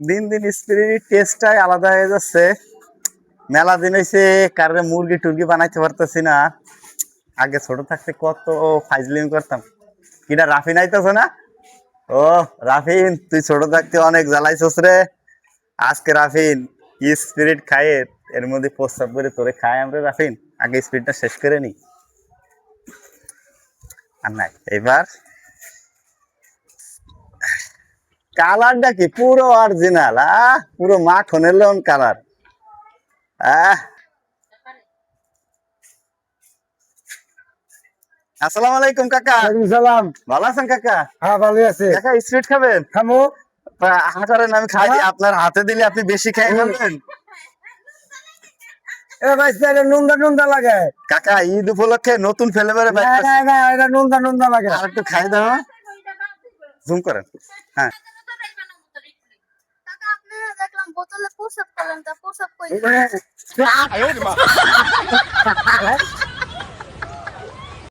দিন দিন স্পিরিট টেস্টটাই আলাদা হয়ে যাচ্ছে। মেলা দিন হয়েছে কারে মুরগি টুরগি বানাইতে পারতেছি না। আগে ছোট থাকতে কত ফাইজলিম করতাম। কিনা রাফিন আইতেছে না? ও রাফিন, তুই ছোট থাকতে অনেক জ্বালাইছস রে। আজকে রাফিন স্পিরিট খাইয়ে এর মধ্যে প্রস্তাব করে তোরে খাই আমরা। রাফিন আগে স্পিরিটটা শেষ করে নি। আর নাই এবার কালারটা কি পুরো অরিজিনাল, পুরো মাখনের লোন কালার। আসসালামু আলাইকুম কাকা। সালাম। ভালো আছেন কাকা? হ্যাঁ ভালো আছে। কাকা স্পিরিট খাবেন? খামো। হাঁটারেন, আমি খাই। আপনার হাতে দিলে আপনি বেশি খাই ফেলবেন। এ ভাই এটা নুনদা নুনদা লাগে। কাকা ঈদ উপলক্ষে নতুন ফ্লেভারে না না না এটা নুনদা নুনদা লাগে। আর একটু খাই দাও। জুম করেন। হ্যাঁ দেখলাম বোতলে পুশ আপ করেন, তা পুশ আপ কই